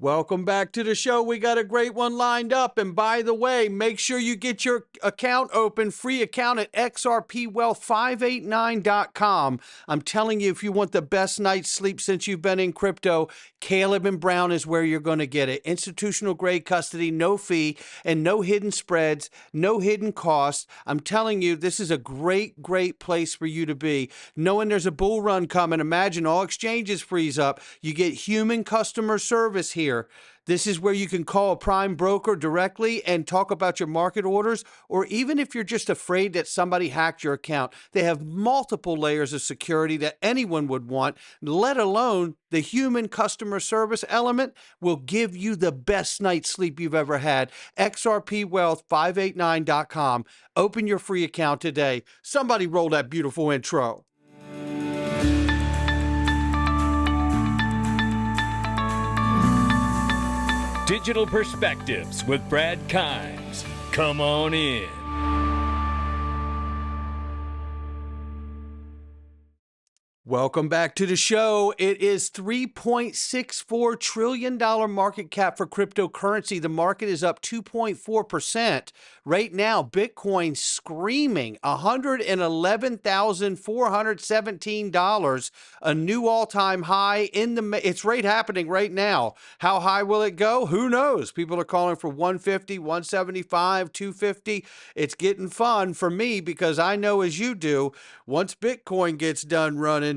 Welcome back to the show. We got a great one lined up. And by the way, make sure you get your account open, free account at xrpwealth589.com. I'm telling you, if you want the best night's sleep since you've been in crypto, Caleb and Brown is where you're going to get it. Institutional grade custody, no fee, and no hidden spreads, no hidden costs. I'm telling you, this is a great, great place for you to be. Knowing there's a bull run coming, imagine all exchanges freeze up. You get human customer service here. This is where you can call a prime broker directly and talk about your market orders, or even if you're just afraid that somebody hacked your account, they have multiple layers of security that anyone would want, let alone the human customer service element will give you the best night's sleep you've ever had. XRPwealth589.com. Open your free account today. Somebody roll that beautiful intro. Digital Perspectives with Brad Kimes. Come on in. Welcome back to the show. It is $3.64 trillion market cap for cryptocurrency. The market is up 2.4%. Right now, Bitcoin screaming $111,417, a new all-time high it's right happening right now. How high will it go? Who knows? People are calling for 150, 175, 250. It's getting fun for me because I know, as you do, once Bitcoin gets done running,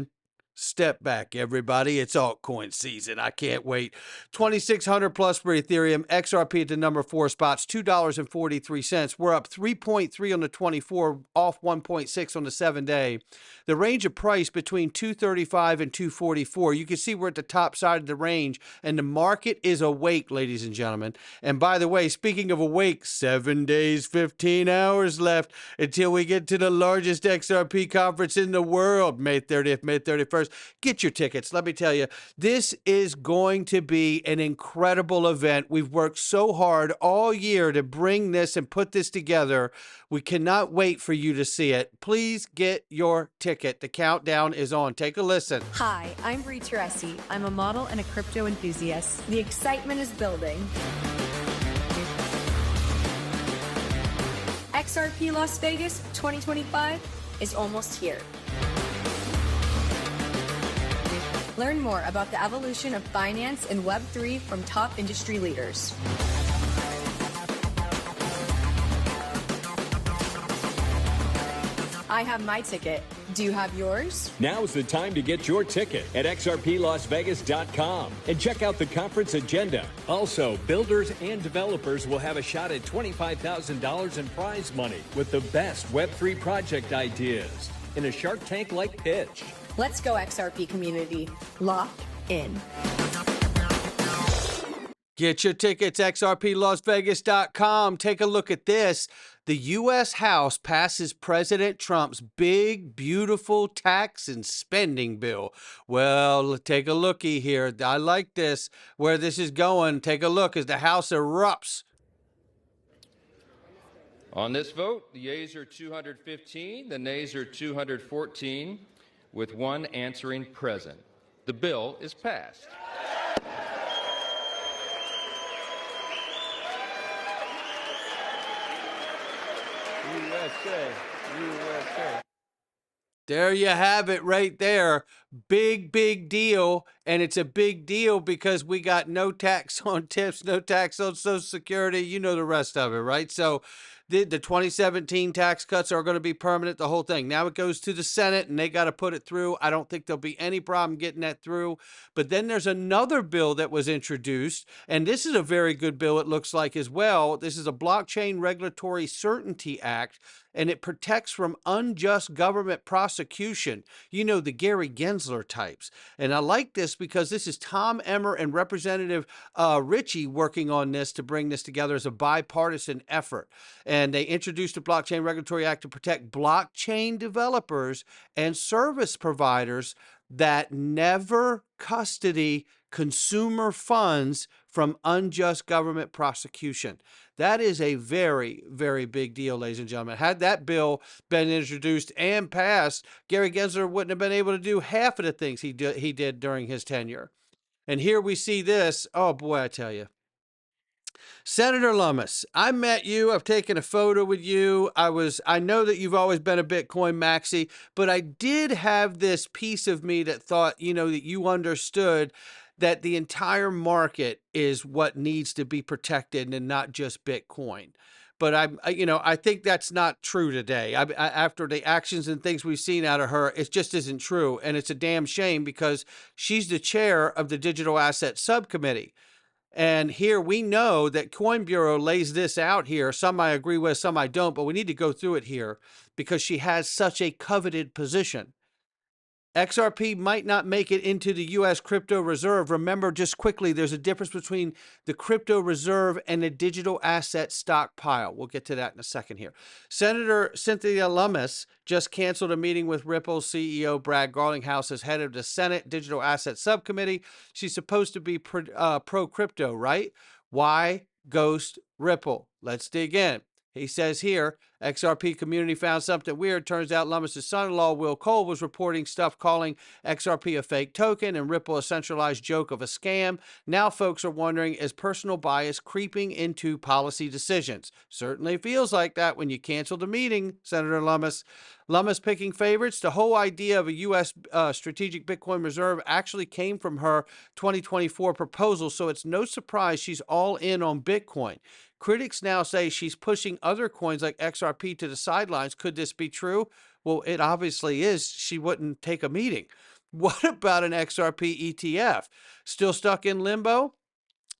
step back, everybody. It's altcoin season. I can't wait. 2,600 plus for Ethereum. XRP at the number 4 spots, $2.43. We're up 3.3 on the 24, off 1.6 on the 7-day. The range of price between 235 and 244. You can see we're at the top side of the range, and the market is awake, ladies and gentlemen. And by the way, speaking of awake, 7 days, 15 hours left until we get to the largest XRP conference in the world, May 30th, May 31st. Get your tickets. Let me tell you, this is going to be an incredible event. We've worked so hard all year to bring this and put this together. We cannot wait for you to see it. Please get your ticket. The countdown is on. Take a listen. Hi, I'm Bree Teresi. I'm a model and a crypto enthusiast. The excitement is building. XRP Las Vegas 2025 is almost here. Learn more about the evolution of finance and Web3 from top industry leaders. I have my ticket. Do you have yours? Now's the time to get your ticket at xrplasvegas.com and check out the conference agenda. Also, builders and developers will have a shot at $25,000 in prize money with the best Web3 project ideas in a Shark Tank-like pitch. Let's go, XRP community. Lock in. Get your tickets, xrplasvegas.com. Take a look at this. The U.S. House passes President Trump's big, beautiful tax and spending bill. Well, take a looky here. I like this, where this is going. Take a look as the House erupts. On this vote, the yeas are 215, the nays are 214, with one answering present. The bill is passed. USA, USA. There you have it right there. Big, big deal. And it's a big deal because we got no tax on tips, no tax on Social Security. You know the rest of it, right? So the 2017 tax cuts are going to be permanent, the whole thing. Now it goes to the Senate and they got to put it through. I don't think there'll be any problem getting that through. But then there's another bill that was introduced, and this is a very good bill, it looks like, as well. This is a Blockchain Regulatory Certainty Act, and it protects from unjust government prosecution. You know, the Gary Gensler types. And I like this because this is Tom Emmer and Representative Ritchie working on this to bring this together as a bipartisan effort. And they introduced a Blockchain Regulatory Act to protect blockchain developers and service providers that never custody consumer funds from unjust government prosecution. That is a very, very big deal, ladies and gentlemen. Had that bill been introduced and passed, Gary Gensler wouldn't have been able to do half of the things he did during his tenure. And here we see this. Oh boy, I tell you. Senator Lummis, I met you. I've taken a photo with you. I know that you've always been a Bitcoin maxi, but I did have this piece of me that thought, that you understood that the entire market is what needs to be protected and not just Bitcoin. But I think that's not true today. After the actions and things we've seen out of her, it just isn't true. And it's a damn shame because she's the chair of the Digital Asset Subcommittee. And here we know that Coin Bureau lays this out here. Some I agree with, some I don't, but we need to go through it here because she has such a coveted position. XRP might not make it into the U.S. crypto reserve. Remember, just quickly, there's a difference between the crypto reserve and the digital asset stockpile. We'll get to that in a second here. Senator Cynthia Lummis just canceled a meeting with Ripple's CEO Brad Garlinghouse as head of the Senate Digital Asset Subcommittee. She's supposed to be pro-crypto, right? Why ghost Ripple? Let's dig in. He says here, XRP community found something weird. Turns out Lummis' son-in-law, Will Cole, was reporting stuff calling XRP a fake token and Ripple a centralized joke of a scam. Now folks are wondering, is personal bias creeping into policy decisions? Certainly feels like that when you cancel the meeting, Senator Lummis. Lummis picking favorites. The whole idea of a U.S. strategic Bitcoin reserve actually came from her 2024 proposal, so it's no surprise she's all in on Bitcoin. Critics now say she's pushing other coins like XRP to the sidelines. Could this be true? Well, it obviously is. She wouldn't take a meeting. What about an XRP ETF? Still stuck in limbo?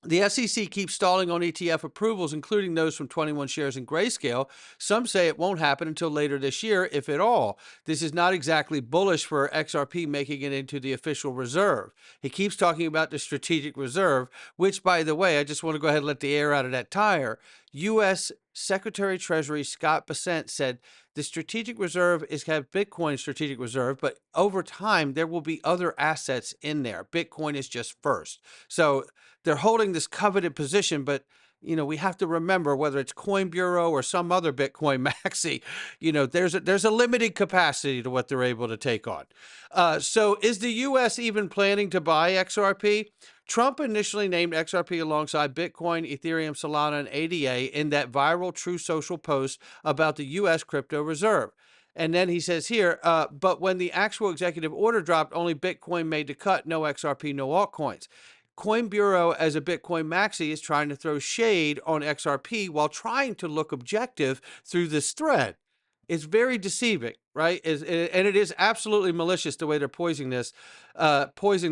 The SEC keeps stalling on ETF approvals, including those from 21 Shares and Grayscale. Some say it won't happen until later this year, if at all. This is not exactly bullish for XRP making it into the official reserve. He keeps talking about the strategic reserve, which, by the way, I just want to go ahead and let the air out of that tire. U.S. Secretary Treasury Scott Bessent said the strategic reserve is have Bitcoin strategic reserve, but over time there will be other assets in there. Bitcoin is just first. So they're holding this coveted position, but we have to remember whether it's Coin Bureau or some other Bitcoin maxi, there's a limited capacity to what they're able to take on. So is the U.S. even planning to buy XRP? Trump initially named XRP alongside Bitcoin, Ethereum, Solana, and ADA in that viral True Social post about the U.S. crypto reserve. And then he says here, but when the actual executive order dropped, only Bitcoin made the cut, no XRP, no altcoins. Coin Bureau, as a Bitcoin maxi, is trying to throw shade on XRP while trying to look objective through this thread. It's very deceiving, right? And it is absolutely malicious the way they're poisoning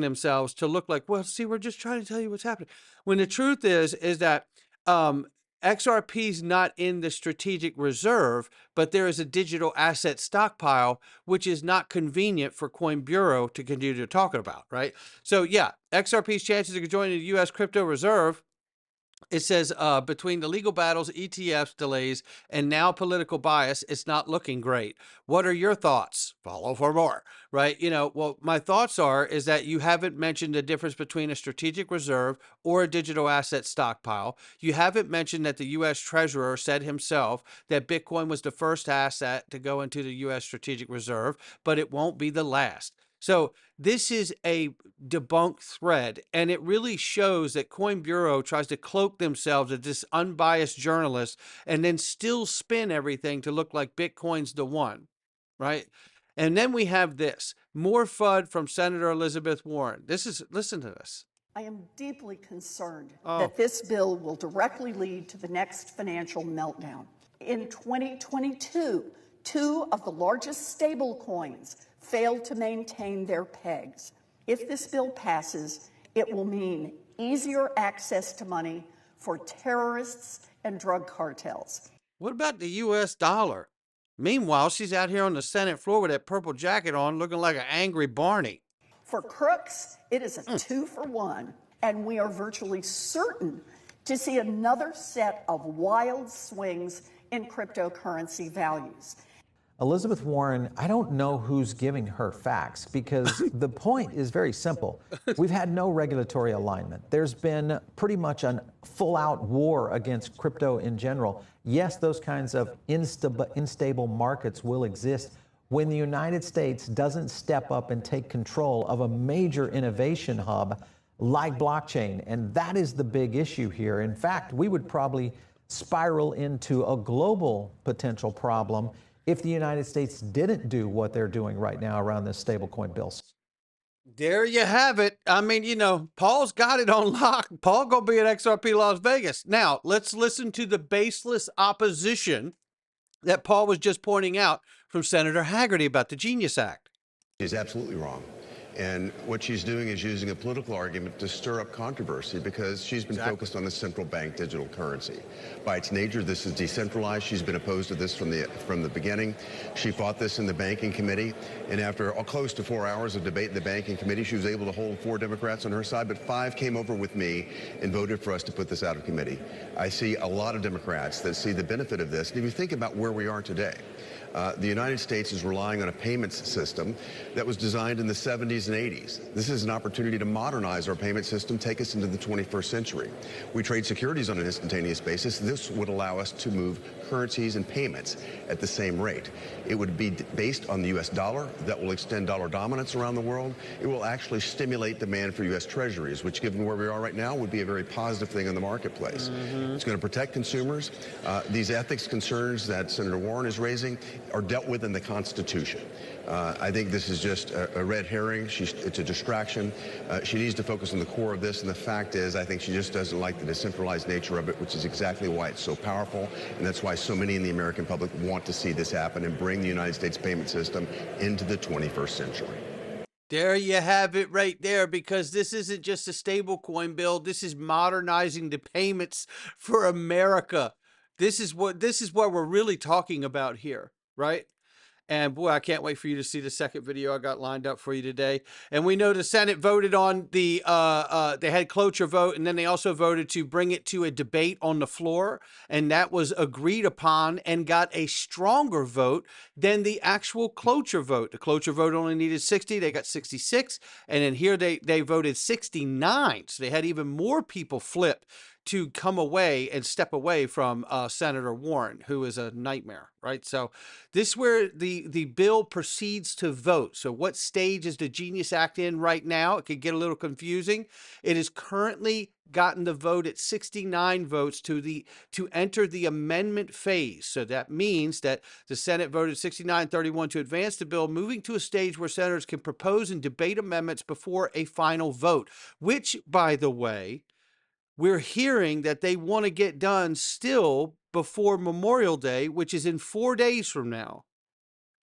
themselves to look like, well, see, we're just trying to tell you what's happening. When the truth is that XRP's not in the strategic reserve, but there is a digital asset stockpile, which is not convenient for Coin Bureau to continue to talk about, right? So yeah, XRP's chances of joining the U.S. crypto reserve, it says between the legal battles, ETFs delays, and now political bias, it's not looking great. What are your thoughts? Follow for more, right? Well, my thoughts is that you haven't mentioned the difference between a strategic reserve or a digital asset stockpile. You haven't mentioned that the U.S. Treasurer said himself that Bitcoin was the first asset to go into the U.S. strategic reserve, but it won't be the last. So this is a debunked thread, and it really shows that Coin Bureau tries to cloak themselves as this unbiased journalist and then still spin everything to look like Bitcoin's the one, right? And then we have this, more FUD from Senator Elizabeth Warren. Listen to this. I am deeply concerned that this bill will directly lead to the next financial meltdown. In 2022, two of the largest stablecoins failed to maintain their pegs. If this bill passes, it will mean easier access to money for terrorists and drug cartels. What about the U.S. dollar? Meanwhile, she's out here on the Senate floor with that purple jacket on, looking like an angry Barney. For crooks, it is a 2-for-1, and we are virtually certain to see another set of wild swings in cryptocurrency values. Elizabeth Warren, I don't know who's giving her facts because the point is very simple. We've had no regulatory alignment. There's been pretty much a full-out war against crypto in general. Yes, those kinds of unstable markets will exist when the United States doesn't step up and take control of a major innovation hub like blockchain. And that is the big issue here. In fact, we would probably spiral into a global potential problem if the United States didn't do what they're doing right now around this stablecoin bill. There you have it. I mean, you know, Paul's got it on lock. Paul gonna be at XRP Las Vegas. Now, let's listen to the baseless opposition that Paul was just pointing out from Senator Haggerty about the Genius Act. She's absolutely wrong. And what she's doing is using a political argument to stir up controversy because she's been focused on the central bank digital currency. By its nature, this is decentralized. She's been opposed to this from the beginning. She fought this in the banking committee. And after close to 4 hours of debate in the banking committee, she was able to hold 4 Democrats on her side, but 5 came over with me and voted for us to put this out of committee. I see a lot of Democrats that see the benefit of this. And if you think about where we are today, the United States is relying on a payments system that was designed in the 70s and 80s. This is an opportunity to modernize our payment system, take us into the 21st century. We trade securities on an instantaneous basis. This would allow us to move currencies and payments at the same rate. It would be based on the U.S. dollar. That will extend dollar dominance around the world. It will actually stimulate demand for U.S. treasuries, which, given where we are right now, would be a very positive thing in the marketplace. It's going to protect consumers. These ethics concerns that Senator Warren is raising are dealt with in the Constitution. I think this is just a red herring. It's a distraction. She needs to focus on the core of this, and the fact is, I think she just doesn't like the decentralized nature of it, which is exactly why it's so powerful, and that's why so many in the American public want to see this happen and bring the United States payment system into the 21st century. There you have it right there, because this isn't just a stablecoin bill. This is modernizing the payments for America. This is what we're really talking about here, right? And boy, I can't wait for you to see the second video I got lined up for you today. And we know the Senate voted on they had cloture vote, and then they also voted to bring it to a debate on the floor. And that was agreed upon and got a stronger vote than the actual cloture vote. The cloture vote only needed 60. They got 66. And then here they voted 69. So they had even more people flip to come away and step away from Senator Warren, who is a nightmare, right? So this is where the bill proceeds to vote. So what stage is the Genius Act in right now? It could get a little confusing. It has currently gotten the vote at 69 votes to enter the amendment phase. So that means that the Senate voted 69-31 to advance the bill, moving to a stage where senators can propose and debate amendments before a final vote, which, by the way, we're hearing that they want to get done still before Memorial Day, which is in 4 days from now.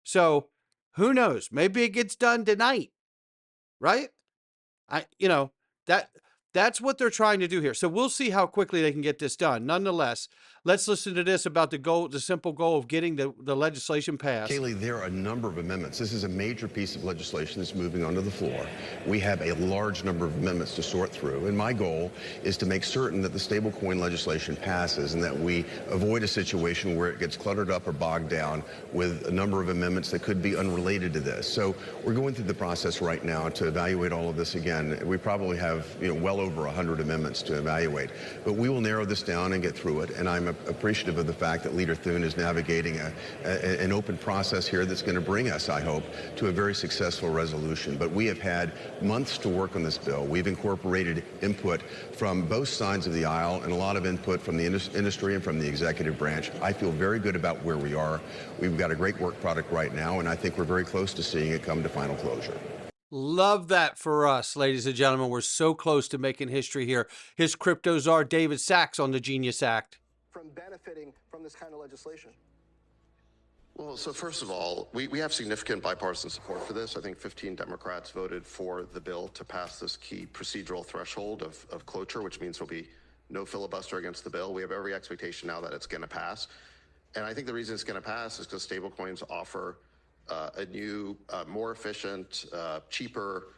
So who knows? Maybe it gets done tonight, right? That's what they're trying to do here. So we'll see how quickly they can get this done. Nonetheless, let's listen to this about the simple goal of getting the legislation passed. Kayleigh, there are a number of amendments. This is a major piece of legislation that's moving onto the floor. We have a large number of amendments to sort through, and my goal is to make certain that the stablecoin legislation passes and that we avoid a situation where it gets cluttered up or bogged down with a number of amendments that could be unrelated to this. So we're going through the process right now to evaluate all of this again. We probably have well over 100 amendments to evaluate, but we will narrow this down and get through it. And I'm appreciative of the fact that Leader Thune is navigating an open process here that's going to bring us, I hope, to a very successful resolution. But we have had months to work on this bill. We've incorporated input from both sides of the aisle and a lot of input from the industry and from the executive branch. I feel very good about where we are. We've got a great work product right now, and I think we're very close to seeing it come to final closure. Love that for us, ladies and gentlemen. We're so close to making history here. His crypto czar, David Sachs, on the Genius Act. From benefiting from this kind of legislation? Well, so first of all, we have significant bipartisan support for this. I think 15 Democrats voted for the bill to pass this key procedural threshold of cloture, which means there'll be no filibuster against the bill. We have every expectation now that it's going to pass. And I think the reason it's going to pass is because stablecoins offer a new, more efficient, cheaper,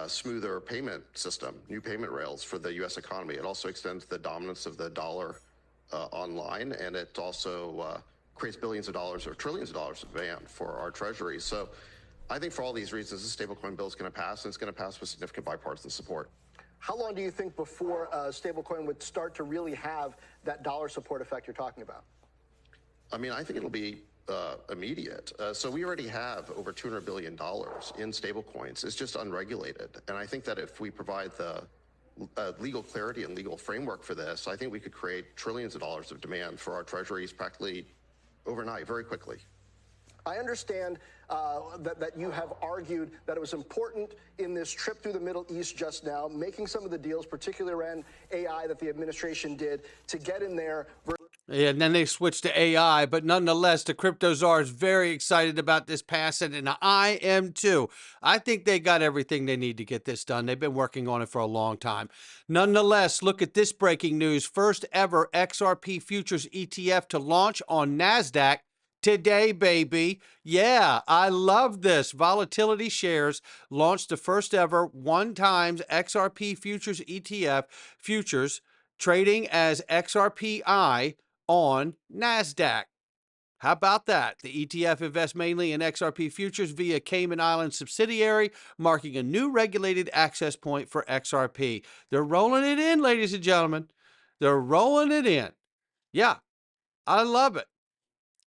smoother payment system, new payment rails for the U.S. economy. It also extends the dominance of the dollar online, and it also creates billions of dollars or trillions of dollars of demand for our treasury. So I think for all these reasons, this stablecoin bill is going to pass, and it's going to pass with significant bipartisan support. How long do you think before stablecoin would start to really have that dollar support effect you're talking about? I mean, I think it'll be immediate. So we already have over $200 billion in stablecoins. It's just unregulated. And I think that if we provide the legal clarity and legal framework for this, I think we could create trillions of dollars of demand for our treasuries practically overnight, very quickly. I understand that you have argued that it was important in this trip through the Middle East just now, making some of the deals, particularly around AI, that the administration did to get in there. Yeah, and then they switched to AI, but nonetheless, the crypto czar is very excited about this passing, and I am too. I think they got everything they need to get this done. They've been working on it for a long time. Nonetheless, look at this breaking news. First ever XRP futures ETF to launch on NASDAQ today, baby. Yeah, I love this. Volatility Shares launched the first ever one-time XRP futures ETF futures trading as XRPI on NASDAQ. How about that? The ETF invests mainly in XRP futures via Cayman Islands subsidiary, marking a new regulated access point for XRP. They're rolling it in, ladies and gentlemen. They're rolling it in. Yeah, I love it.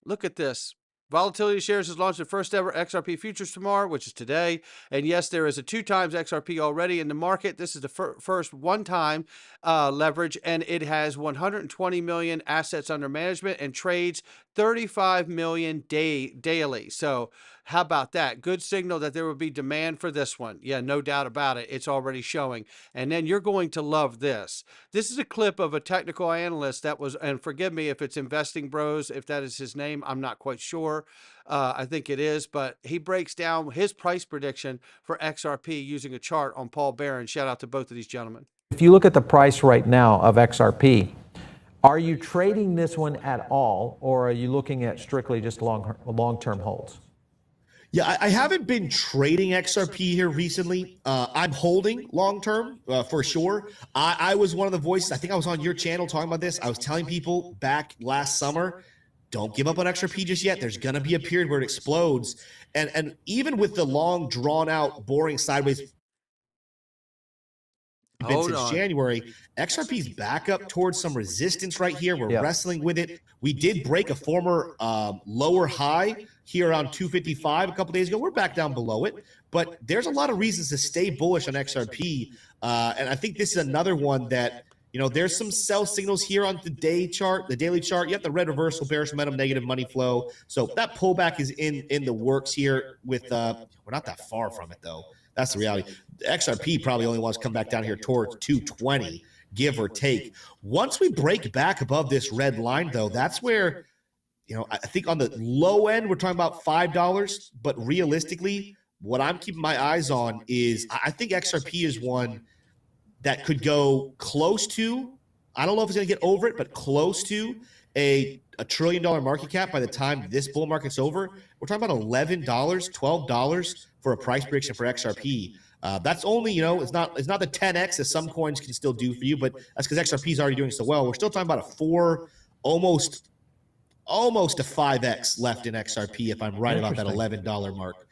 Look at this. Volatility Shares has launched the first ever XRP futures tomorrow, which is today. And yes, there is a 2x XRP already in the market. This is the first one-time leverage, and it has 120 million assets under management and trades 35 million daily. So how about that? Good signal that there will be demand for this one. Yeah, no doubt about it. It's already showing. And then you're going to love this. This is a clip of a technical analyst that was, and forgive me if it's Investing Bros, if that is his name, I'm not quite sure. I think it is, but he breaks down his price prediction for XRP using a chart on Paul Barron. Shout out to both of these gentlemen. If you look at the price right now of XRP, are you trading this one at all, or are you looking at strictly just long-term holds? Yeah, I haven't been trading XRP here recently. I'm holding long-term for sure. I was one of the voices, I think I was on your channel talking about this. I was telling people back last summer, don't give up on XRP just yet. There's going to be a period where it explodes. And even with the long, drawn-out, boring sideways since January, XRP's back up towards some resistance right here. We're wrestling with it. We did break a former lower high here around 255 a couple days ago. We're back down below it, but there's a lot of reasons to stay bullish on XRP. And I think this is another one that, you know, there's some sell signals here on the day chart, the daily chart. You have the red reversal, bearish momentum, negative money flow. So that pullback is in the works here with, we're not that far from it though. That's the reality. XRP probably only wants to come back down here towards 220, give or take. Once we break back above this red line, though, that's where, you know, I think on the low end, we're talking about $5. But realistically, what I'm keeping my eyes on is I think XRP is one that could go close to, I don't know if it's going to get over it, but close to a $1 trillion market cap by the time this bull market's over. We're talking about $11, $12 for a price prediction for XRP. That's only, you know, it's not the 10x that some coins can still do for you, but that's because XRP is already doing so well. We're still talking about a 4, almost a 5x left in XRP if I'm right about that $11 mark.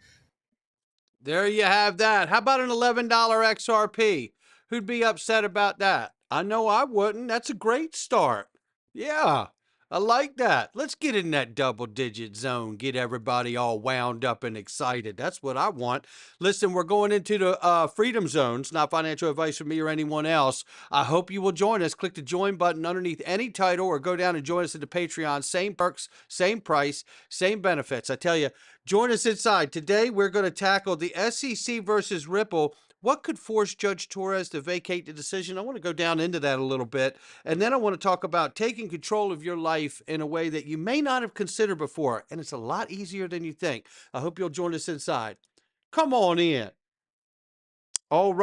There you have that. How about an $11 XRP? Who'd be upset about that? I know I wouldn't. That's a great start. Yeah, I like that. Let's get in that double-digit zone. Get everybody all wound up and excited. That's what I want. Listen, we're going into the freedom zones. Not financial advice from me or anyone else. I hope you will join us. Click the join button underneath any title or go down and join us at the Patreon. Same perks, same price, same benefits. I tell you, join us inside. Today, we're going to tackle the SEC versus Ripple. What could force Judge Torres to vacate the decision? I want to go down into that a little bit. And then I want to talk about taking control of your life in a way that you may not have considered before. And it's a lot easier than you think. I hope you'll join us inside. Come on in. All right.